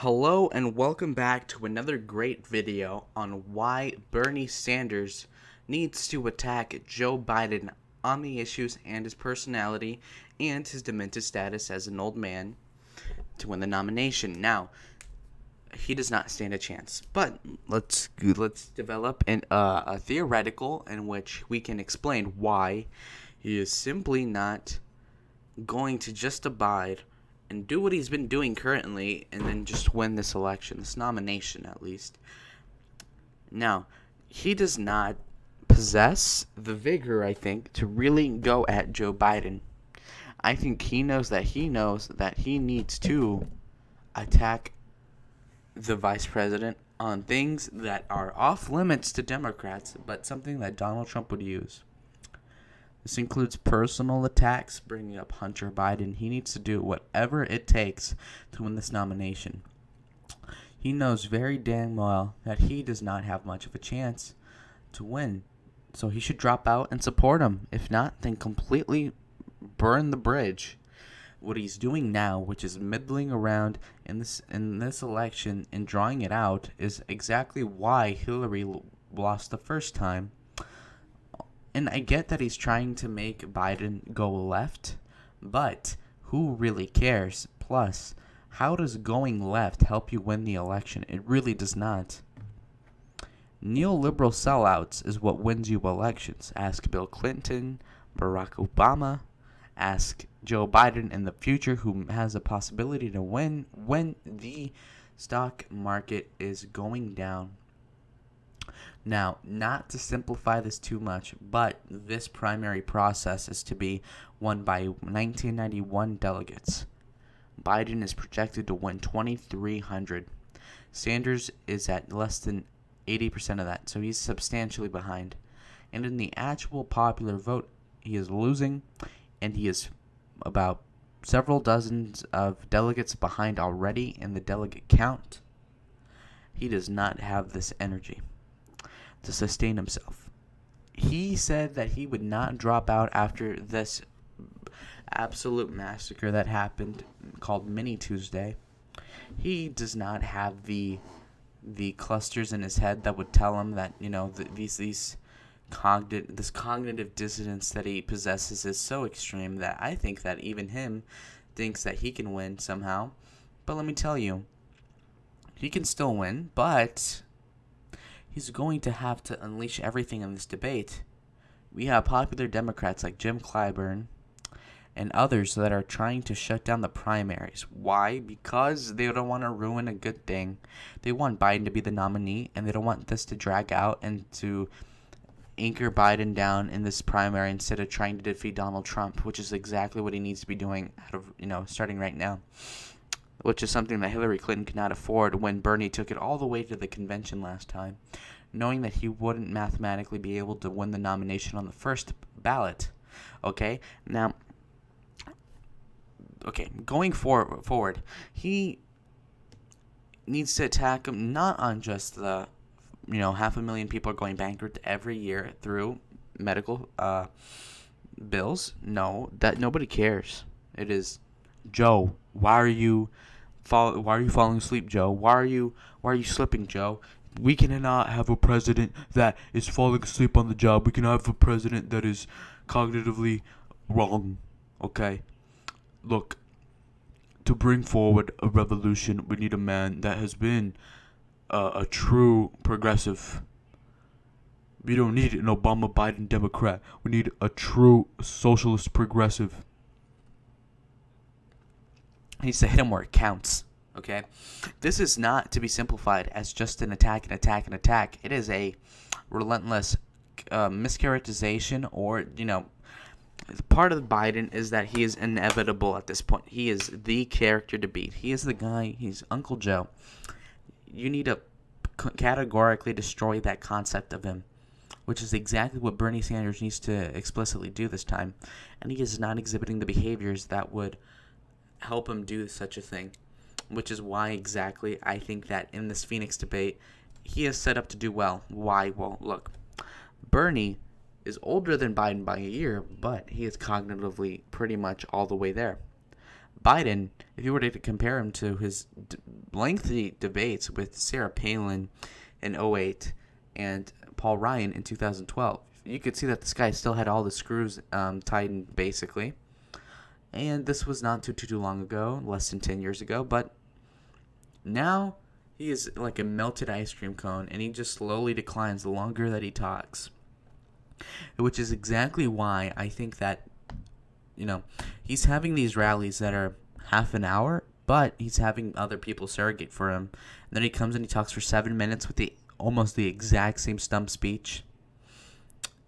Hello and welcome back to another great video on why Bernie Sanders needs to attack Joe Biden on the issues and his personality and his demented status as an old man to win the nomination. Now, he does not stand a chance, but let's develop a theoretical in which we can explain why he is simply not going to just abide and do what he's been doing currently and then just win this election, this nomination at least. Now, he does not possess the vigor, I think, to really go at Joe Biden. I think he knows that he needs to attack the vice president on things that are off limits to Democrats, but something that Donald Trump would use. This includes personal attacks, bringing up Hunter Biden. He needs to do whatever it takes to win this nomination. He knows very damn well that he does not have much of a chance to win. So he should drop out and support him. If not, then completely burn the bridge. What he's doing now, which is middling around in this election and drawing it out, is exactly why Hillary lost the first time. And I get that he's trying to make Biden go left, but who really cares? Plus, how does going left help you win the election? It really does not. Neoliberal sellouts is what wins you elections. Ask Bill Clinton, Barack Obama, ask Joe Biden in the future, who has a possibility to win when the stock market is going down. Now, not to simplify this too much, but this primary process is to be won by 1991 delegates. Biden is projected to win 2,300. Sanders is at less than 80% of that, so he's substantially behind. And in the actual popular vote, he is losing, and he is about several dozens of delegates behind already in the delegate count. He does not have this energy to sustain himself. He said that he would not drop out after this absolute massacre that happened called Mini Tuesday. He does not have the clusters in his head that would tell him that, this cognitive dissonance that he possesses is so extreme that I think that even him thinks that he can win somehow. But let me tell you, he can still win, but he's going to have to unleash everything in this debate. We have popular Democrats like Jim Clyburn and others that are trying to shut down the primaries. Why? Because they don't want to ruin a good thing. They want Biden to be the nominee, and they don't want this to drag out and to anchor Biden down in this primary instead of trying to defeat Donald Trump, which is exactly what he needs to be doing starting right now, which is something that Hillary Clinton could not afford when Bernie took it all the way to the convention last time, knowing that he wouldn't mathematically be able to win the nomination on the first ballot. Going forward, he needs to attack him not on just the, 500,000 people are going bankrupt every year through medical bills. No, that nobody cares. It is, Joe, why are you falling asleep, Joe? Why are you slipping, Joe? We cannot have a president that is falling asleep on the job. We cannot have a president that is cognitively wrong. Okay? Look, to bring forward a revolution, we need a man that has been a true progressive. We don't need an Obama Biden Democrat. We need a true socialist progressive. He needs to hit him where it counts. Okay? This is not to be simplified as just an attack. It is a relentless mischaracterization, or, part of Biden is that he is inevitable at this point. He is the character to beat. He is the guy. He's Uncle Joe. You need to categorically destroy that concept of him, which is exactly what Bernie Sanders needs to explicitly do this time. And he is not exhibiting the behaviors that would help him do such a thing, which is why exactly I think that in this Phoenix debate, he is set up to do well. Why? Well, look, Bernie is older than Biden by a year, but he is cognitively pretty much all the way there. Biden, if you were to compare him to his lengthy debates with Sarah Palin in '08 and Paul Ryan in 2012. You could see that this guy still had all the screws tightened, basically. And this was not too long ago, less than 10 years ago. But now he is like a melted ice cream cone, and he just slowly declines the longer that he talks. Which is exactly why I think that, he's having these rallies that are half an hour, but he's having other people surrogate for him. And then he comes and he talks for 7 minutes with almost the exact same stump speech.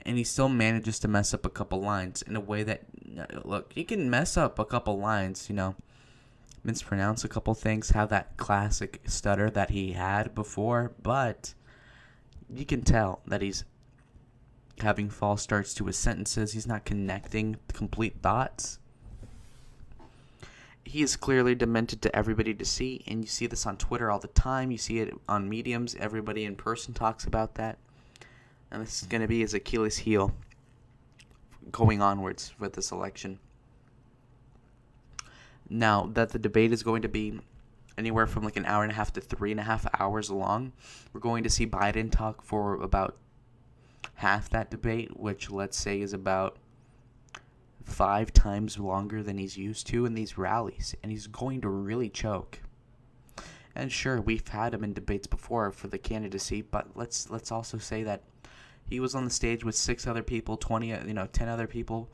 And he still manages to mess up a couple lines in a way that, look, he can mess up a couple lines, mispronounce a couple things, have that classic stutter that he had before, but you can tell that he's having false starts to his sentences. He's not connecting complete thoughts. He is clearly demented to everybody to see, and you see this on Twitter all the time. You see it on mediums. Everybody in person talks about that. And this is going to be his Achilles heel going onwards with this election. Now, that the debate is going to be anywhere from like an hour and a half to 3.5 hours long, we're going to see Biden talk for about half that debate, which let's say is about 5 times longer than he's used to in these rallies. And he's going to really choke. And sure, we've had him in debates before for the candidacy, but let's also say that he was on the stage with 6 other people, 10 other people,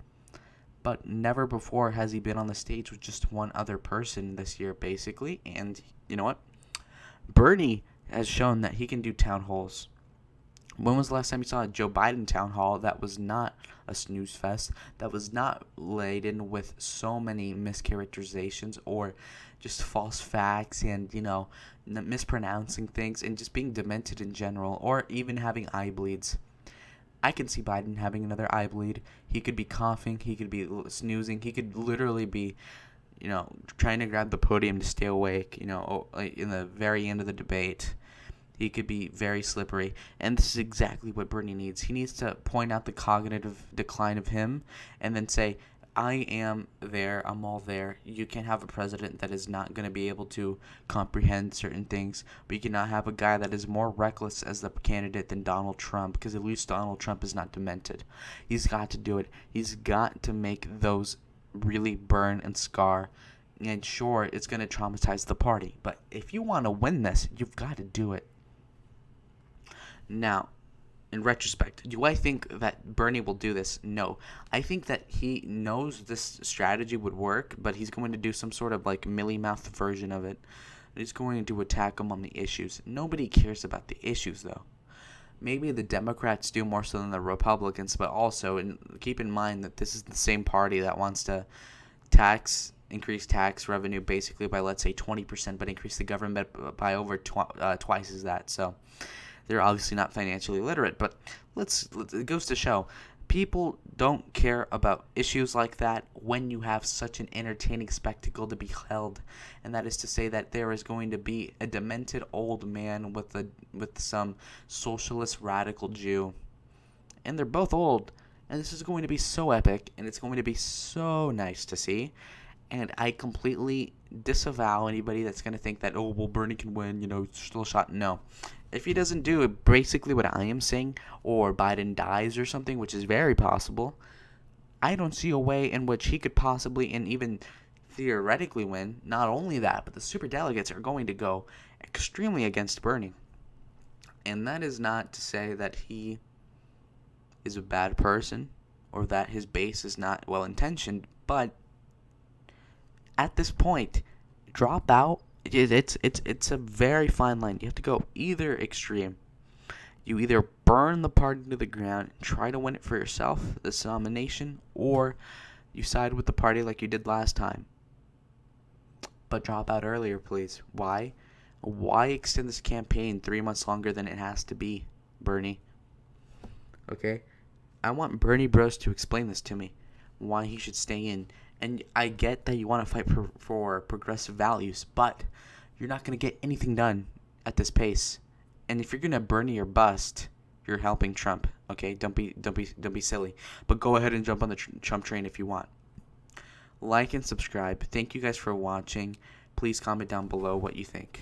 but never before has he been on the stage with just one other person this year, basically. And you know what? Bernie has shown that he can do town halls. When was the last time you saw a Joe Biden town hall that was not a snooze fest, that was not laden with so many mischaracterizations or just false facts and, mispronouncing things and just being demented in general, or even having eye bleeds? I can see Biden having another eye bleed. He could be coughing. He could be snoozing. He could literally be, trying to grab the podium to stay awake, in the very end of the debate. He could be very slippery. And this is exactly what Bernie needs. He needs to point out the cognitive decline of him and then say, I am there. I'm all there. You can't have a president that is not going to be able to comprehend certain things. But you cannot have a guy that is more reckless as the candidate than Donald Trump, because at least Donald Trump is not demented. He's got to do it. He's got to make those really burn and scar. And sure, it's going to traumatize the party. But if you want to win this, you've got to do it. Now, in retrospect, do I think that Bernie will do this? No. I think that he knows this strategy would work, but he's going to do some sort of like mealy-mouthed version of it. He's going to attack him on the issues. Nobody cares about the issues, though. Maybe the Democrats do more so than the Republicans, but also keep in mind that this is the same party that wants to increase tax revenue basically by, let's say, 20%, but increase the government by over twice as that. So they're obviously not financially literate, but it goes to show people don't care about issues like that when you have such an entertaining spectacle to be held, and that is to say that there is going to be a demented old man with some socialist radical Jew, and they're both old, and this is going to be so epic, and it's going to be so nice to see. And I completely disavow anybody that's going to think that, oh, well, Bernie can win, still a shot. No. If he doesn't do basically what I am saying, or Biden dies or something, which is very possible, I don't see a way in which he could possibly and even theoretically win. Not only that, but the superdelegates are going to go extremely against Bernie. And that is not to say that he is a bad person or that his base is not well-intentioned, but at this point, drop out. It's a very fine line. You have to go either extreme. You either burn the party to the ground and try to win it for yourself, this nomination, or you side with the party like you did last time. But drop out earlier, please. Why? Why extend this campaign 3 months longer than it has to be, Bernie? Okay? I want Bernie Bros to explain this to me. Why he should stay in. And I get that you want to fight for progressive values, but you're not going to get anything done at this pace. And if you're going to Bernie or bust, you're helping Trump. Okay, don't be silly. But go ahead and jump on the Trump train if you want. Like and subscribe. Thank you guys for watching. Please comment down below what you think.